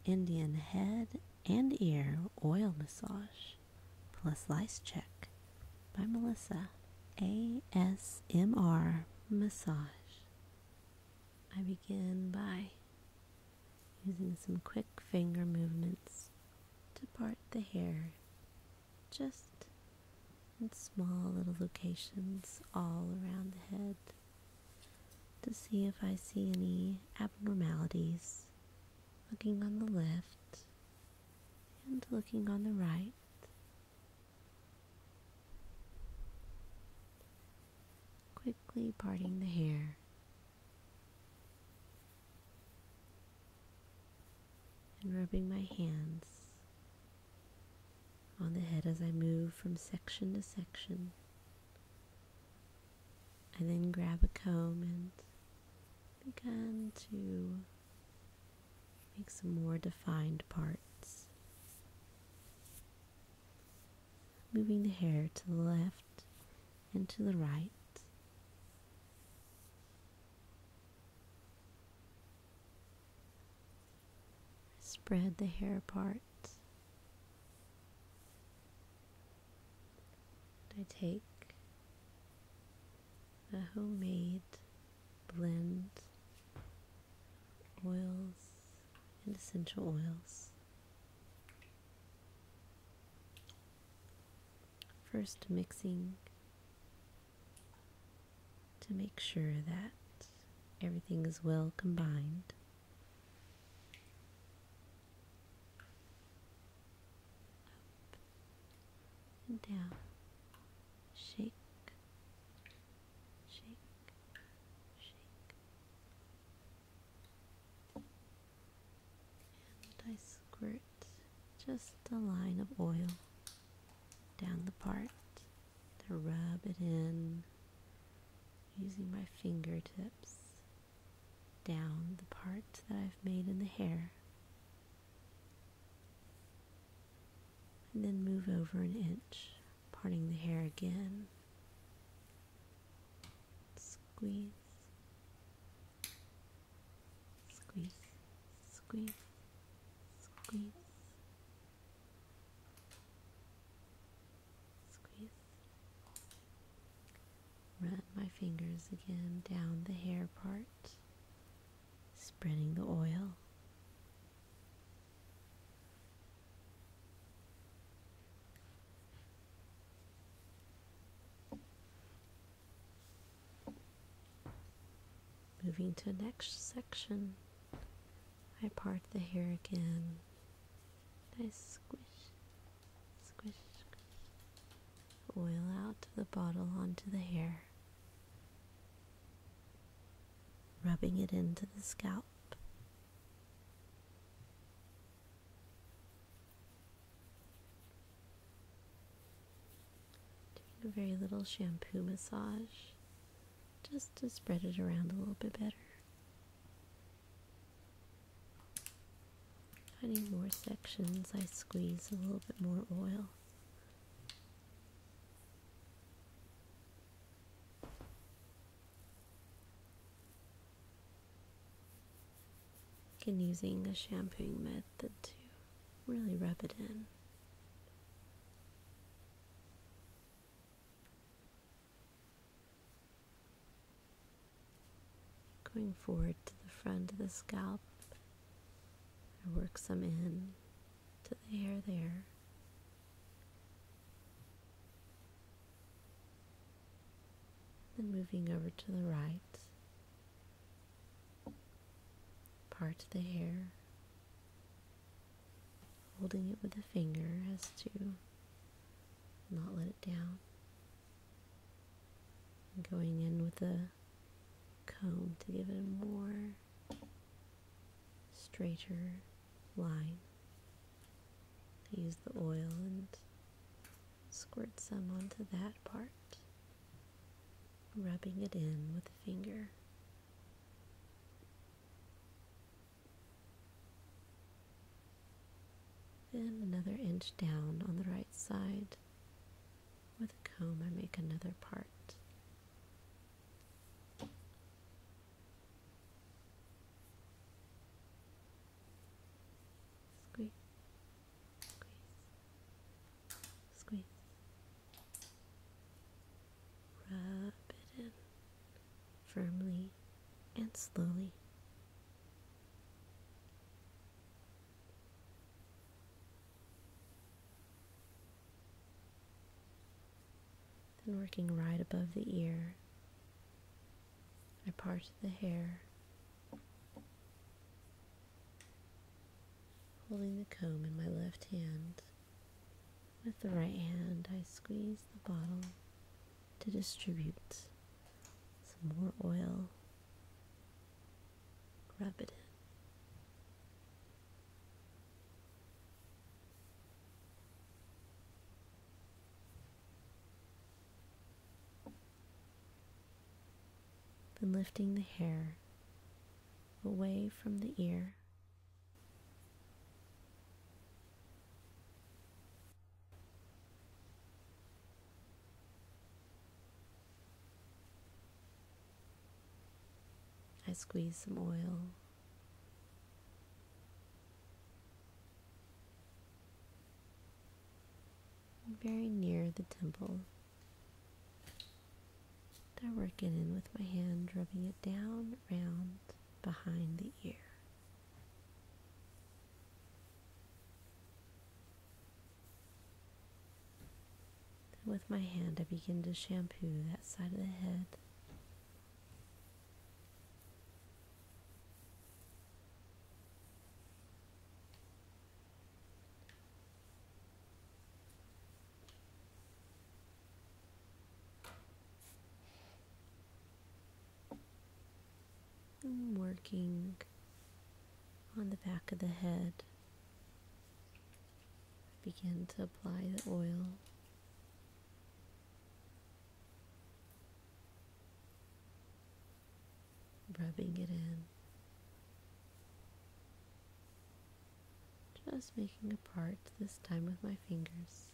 Indian head and ear oil massage plus lice check by Melissa. ASMR massage. I begin by using some quick finger movements to part the hair, just in small little locations all around the head, to see if I see any abnormalities, looking on the left and looking on the right. Quickly parting the hair. And rubbing my hands on the head as I move from section to section. I then grab a comb and begin to make some more defined parts. Moving the hair to the left and to the right. Spread the hair apart. I take a homemade blend oils and essential oils. First mixing to make sure that everything is well combined. And down, shake, shake, shake, and I squirt just a line of oil down the part to rub it in, using my fingertips down the part that I've made in the hair. And then move over an inch, parting the hair again. Squeeze, squeeze, squeeze, squeeze, squeeze. Run my fingers again down the hair part, spreading the oil. Moving to the next section, I part the hair again. I squish, squish, squish. Oil out of the bottle onto the hair, rubbing it into the scalp. Doing a very little shampoo massage, just to spread it around a little bit better. Finding more sections, I squeeze a little bit more oil. And using a shampooing method to really rub it in. Going forward to the front of the scalp, I work some in to the hair there. Then moving over to the right, part the hair, holding it with a finger as to not let it down, and going in with a comb to give it a more straighter line. I use the oil and squirt some onto that part, rubbing it in with a finger. Then another inch down on the right side. With a comb, I make another part. squeeze, squeeze. Rub it in firmly and slowly. Then working right above the ear, I part the hair, holding the comb in my left hand. With the right hand, I squeeze the bottle to distribute some more oil. Rub it in. Then lifting the hair away from the ear. I squeeze some oil very near the temple. I work it in with my hand, rubbing it down, around, behind the ear. Then with my hand, I begin to shampoo that side of the head. And working on the back of the head, I begin to apply the oil. Rubbing it in. Just making a part, this time with my fingers.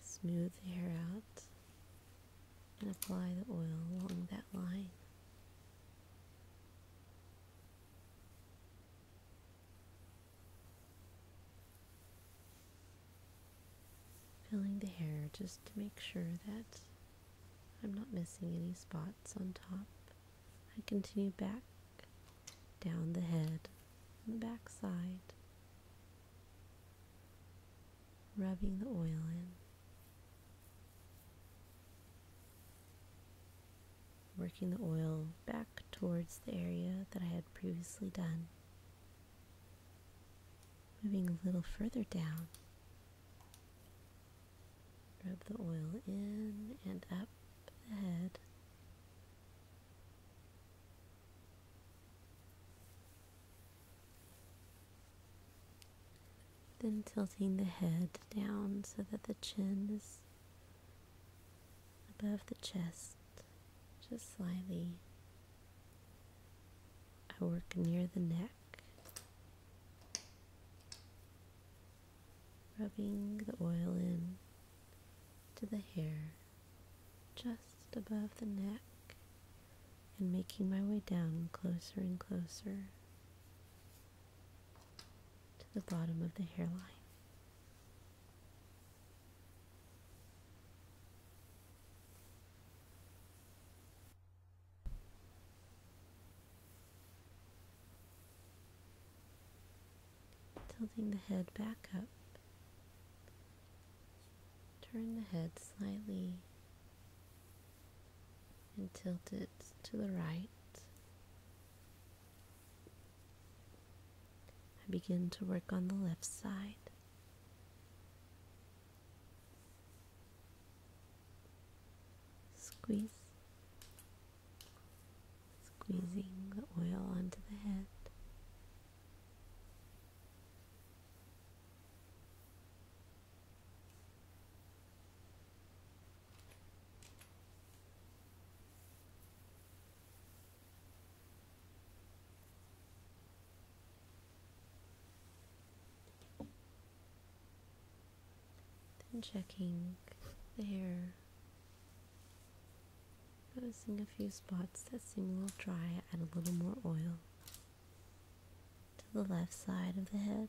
Smooth the hair out and apply the oil along that line. Filling the hair just to make sure that I'm not missing any spots on top. I continue back down the head on the back side, rubbing the oil in. Working the oil back towards the area that I had previously done. Moving a little further down. Rub the oil in and up the head. Then tilting the head down so that the chin is above the chest, just slightly. I work near the neck, rubbing the oil in to the hair just above the neck and making my way down closer and closer to the bottom of the hairline. Tilting the head back up. Turn the head slightly and tilt it to the right. I begin to work on the left side. Squeeze, squeezing the oil onto the head. Then checking the hair, noticing a few spots that seem a little dry, add a little more oil. the left side of the head.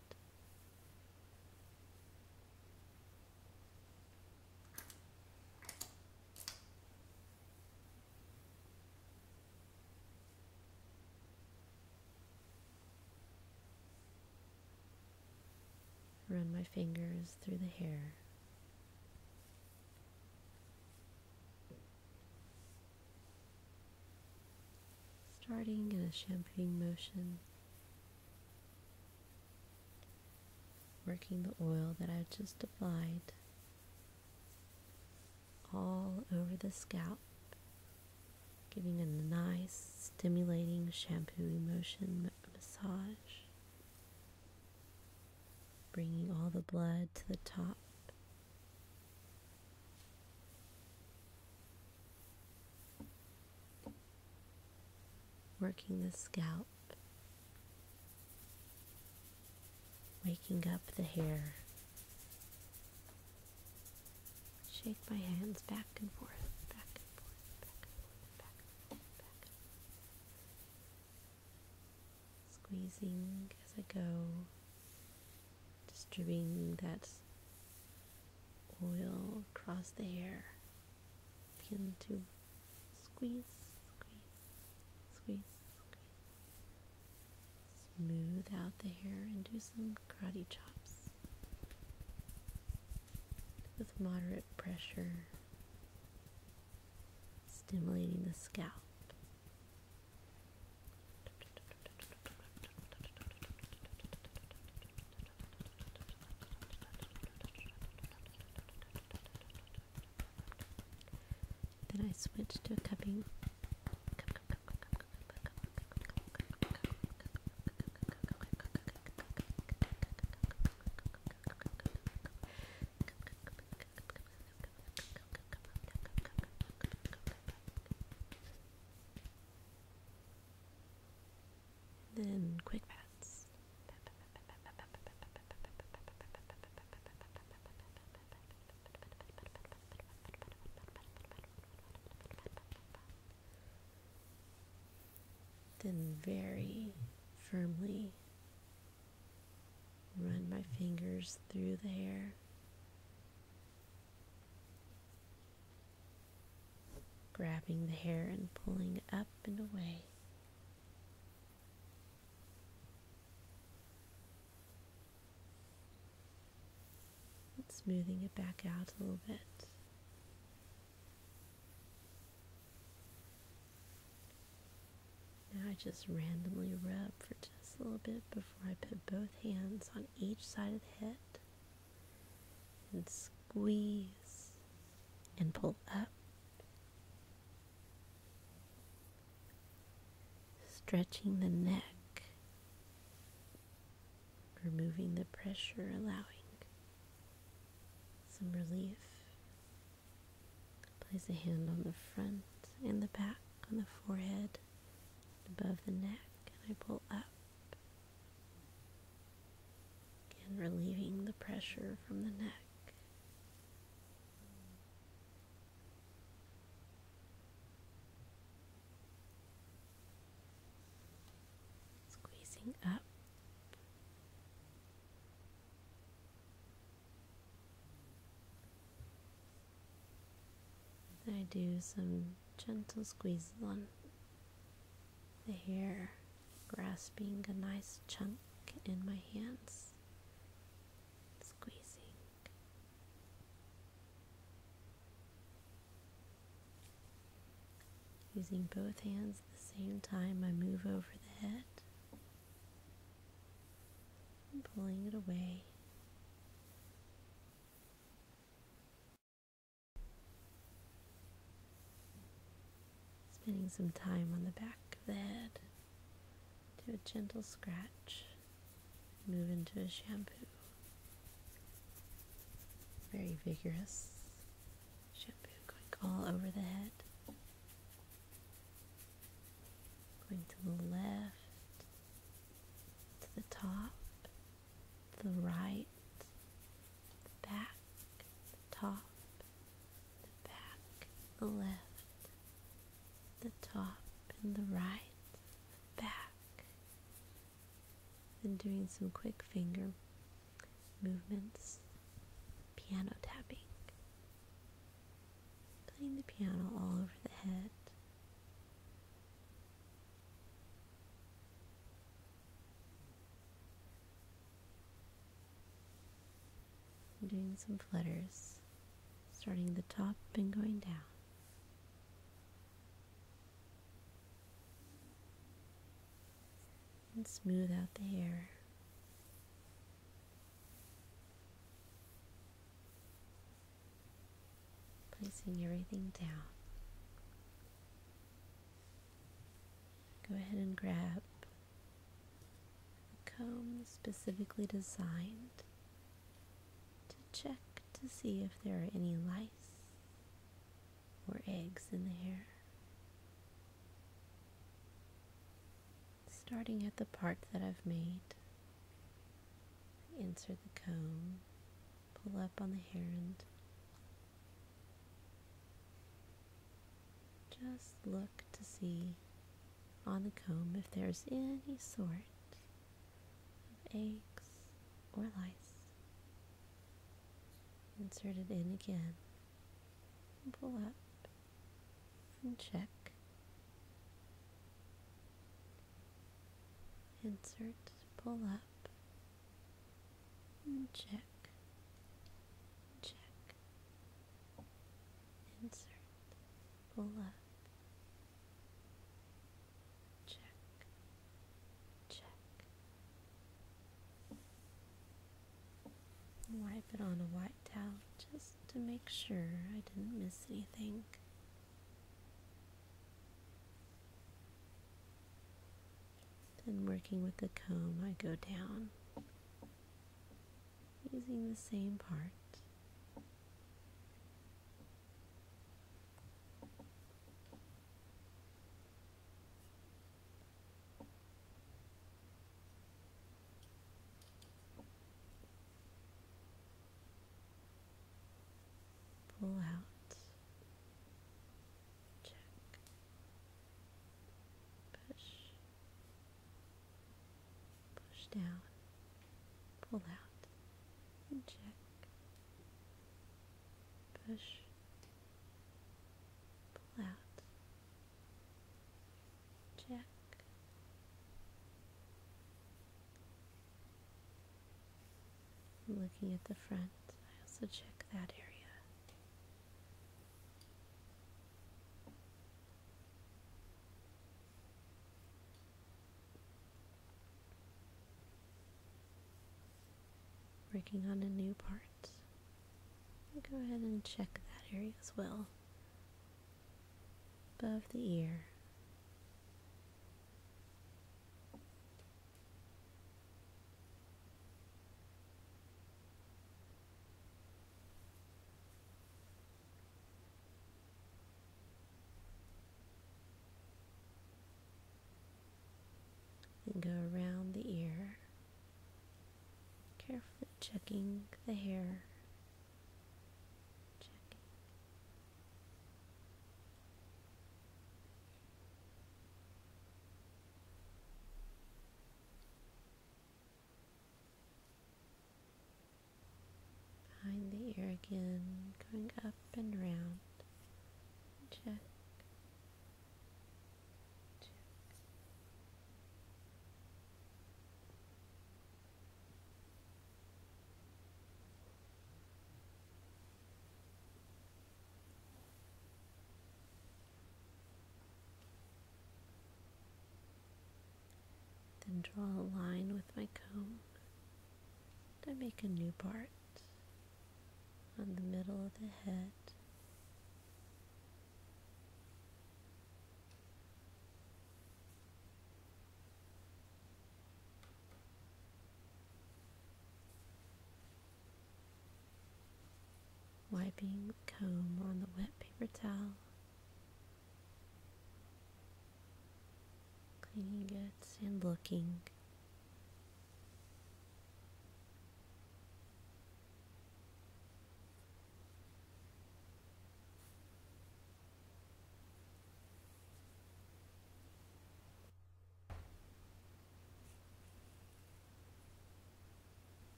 Run my fingers through the hair. Starting in a shampooing motion, working the oil that I've just applied all over the scalp, giving a nice stimulating shampooing motion massage, bringing all the blood to the top. Working the scalp, waking up the hair. Shake my hands back and forth, back and forth, back and forth, back and forth, back and forth. Squeezing as I go, distributing that oil across the hair. Begin to squeeze, squeeze, squeeze, squeeze. Smooth out the hair and do some karate chops with moderate pressure, stimulating the scalp. Then I switch to a cupping. Then quick pats. Then very firmly run my fingers through the hair, grabbing the hair and pulling it up and away. And smoothing it back out a little bit. Now I just randomly rub for just a little bit before I put both hands on each side of the head and squeeze and pull up, stretching the neck, removing the pressure, allowing some relief. Place a hand on the front and the back, on the forehead, above the neck, and I pull up. Again, relieving the pressure from the neck. Squeezing up. Then I do some gentle squeezes on the hair, grasping a nice chunk in my hands, squeezing. Using both hands at the same time, I move over the head and pulling it away. Spending some time on the back of the head. Do a gentle scratch. Move into a shampoo. Very vigorous shampoo going all over the head. Going to the left, to the top, the right, the back, the top, the back, the left, the top and the right, the back, Then doing some quick finger movements, piano tapping, playing the piano all over the head. Doing some flutters, starting at the top and going down. And smooth out the hair. Placing everything down. Go ahead and grab a comb specifically designed to check to see if there are any lice or eggs in the hair. Starting at the part that I've made, insert the comb, pull up on the hair end. Just look to see on the comb if there's any sort of eggs or lice. Insert it in again and pull up and check. Insert, pull up and check, check. Insert, pull up, check, check. Wipe it on a white towel just to make sure I didn't miss anything. Then working with the comb, I go down, using the same part. Pull out, check, push, push down, pull out, and check, push, pull out, check. Looking at the front, I also check that area. Working on a new part. Go ahead and check that area as well. Above the ear. Then go around the ear, carefully checking the hair. Checking. Behind the ear again, going up and around. Check. Then draw a line with my comb to make a new part on the middle of the head. Wiping the comb on the wet paper towel. Cleaning it and looking.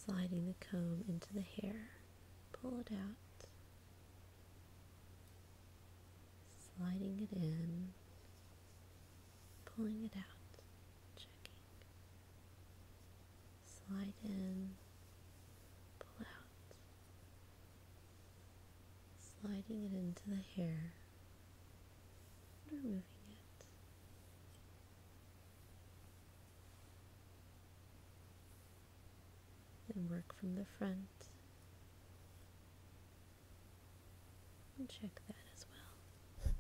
sliding the comb into the hair. Pull it out. Sliding it in. Pulling it out. Checking. Slide in. Pull out. Sliding it into the hair. Removing it. Then work from the front. And check that as well.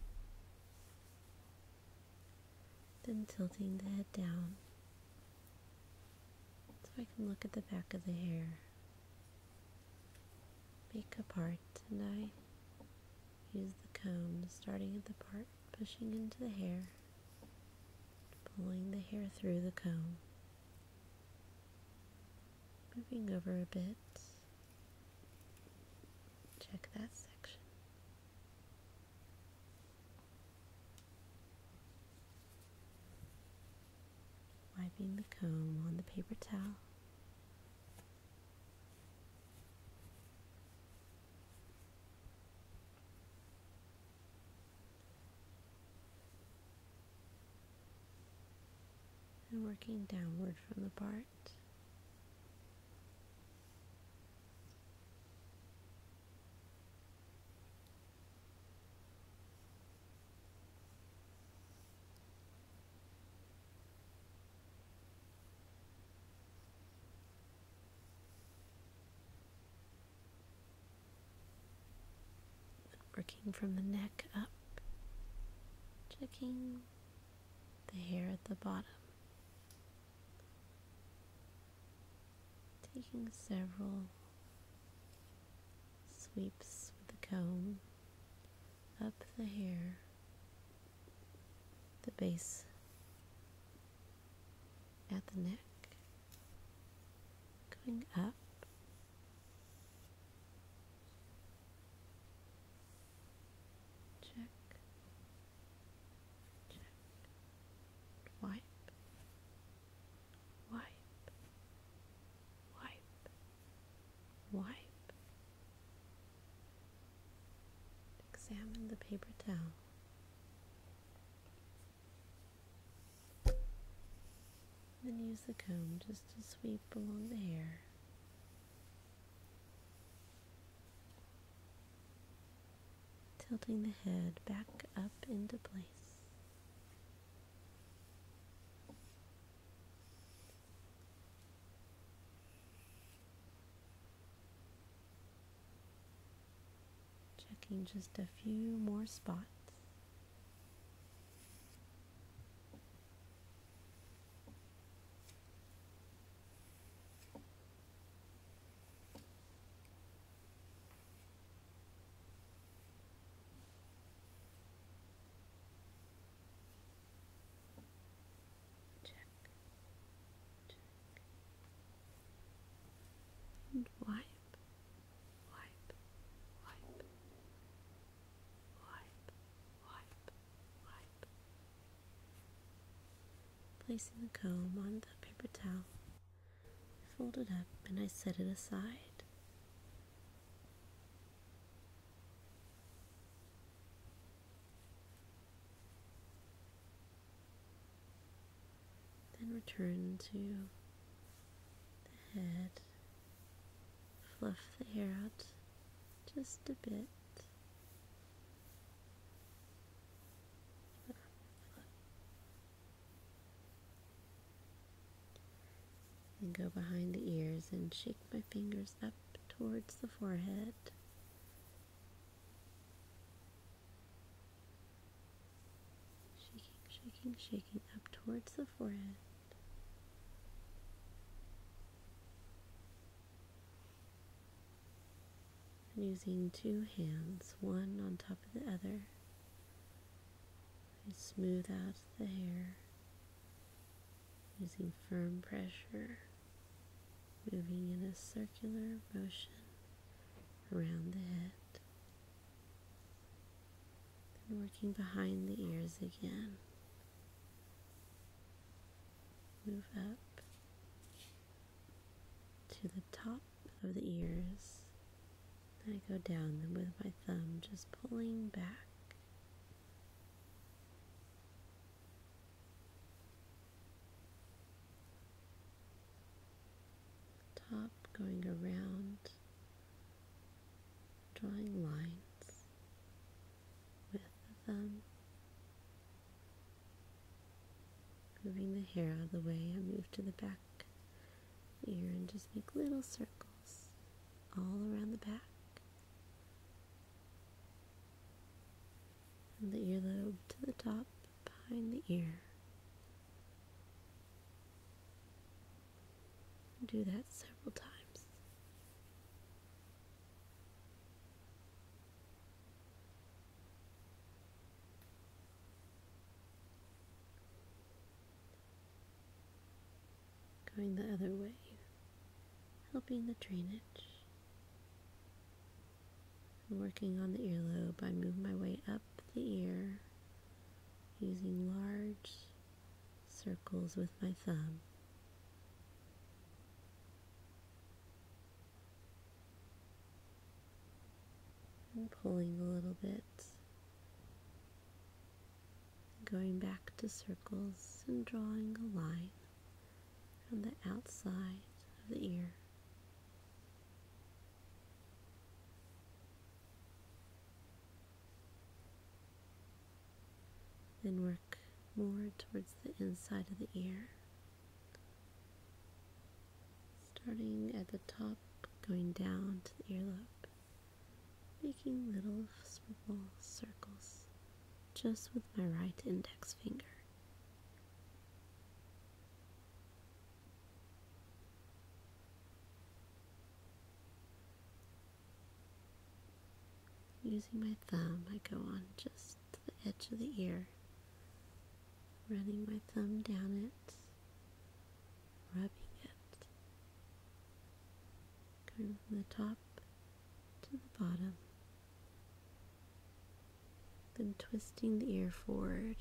Then tilting the head down so I can look at the back of the hair. Make a part, and I use the comb starting at the part, pushing into the hair, pulling the hair through the comb, moving over a bit. Check that section. Wiping the comb on the paper towel. And working downward from the part. Working from the neck up, checking the hair at the bottom, taking several sweeps with the comb up the hair, the base at the neck, going up. Wipe, wipe, wipe, wipe. Examine the paper towel. Then use the comb just to sweep along the hair. Tilting the head back up into place. Checking just a few more spots. And wipe, wipe, wipe, wipe, wipe, wipe. Placing the comb on the paper towel, I fold it up and I set it aside. Then return to the head. Fluff the hair out just a bit. And go behind the ears and shake my fingers up towards the forehead. Shaking, shaking, shaking up towards the forehead. And using two hands, one on top of the other, I smooth out the hair using firm pressure, moving in a circular motion around the head. Then working behind the ears again. Move up to the top of the ears. I go down them with my thumb, just pulling back. Top going around, drawing lines with the thumb. Moving the hair out of the way, I move to the back of the ear and just make little circles all around the back. From the earlobe to the top, behind the ear. Do that several times. Going the other way, helping the drainage. And working on the earlobe, I move my way up the ear, using large circles with my thumb. And pulling a little bit. Going back to circles and drawing a line on the outside of the ear. Then work more towards the inside of the ear. Starting at the top, going down to the earlobe, making little small circles just with my right index finger. Using my thumb, I go on just to the edge of the ear, running my thumb down it, rubbing it, going from the top to the bottom, then twisting the ear forward.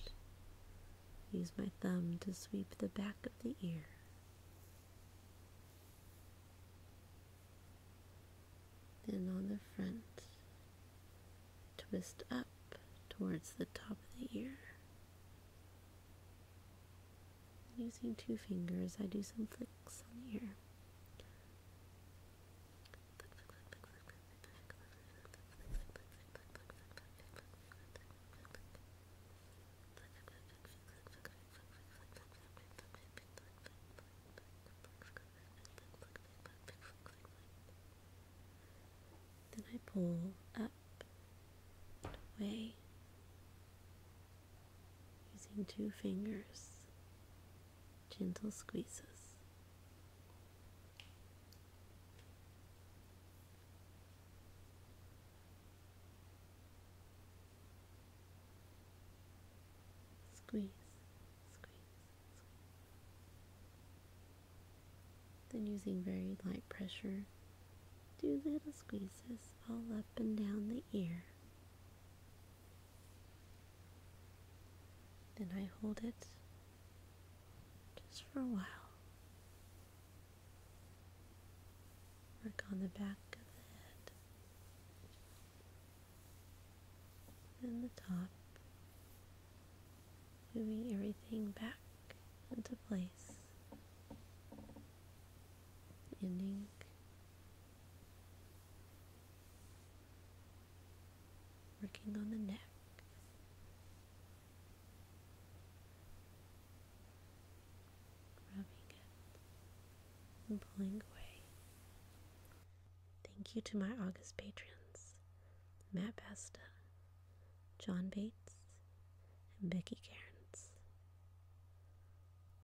Use my thumb to sweep the back of the ear. Then on the front, twist up towards the top of the ear. Using 2 fingers, I do some flicks on the ear. Then I pull up and away using 2 fingers. Gentle squeezes. Squeeze, squeeze, squeeze. Then using very light pressure, do little squeezes all up and down the ear. Then I hold it just for a while. Work on the back of the head, then the top, moving everything back into place, ending working on the neck, rubbing it and pulling away. Thank you to my August patrons, Matt Basta, John Bates, and Becky Karen.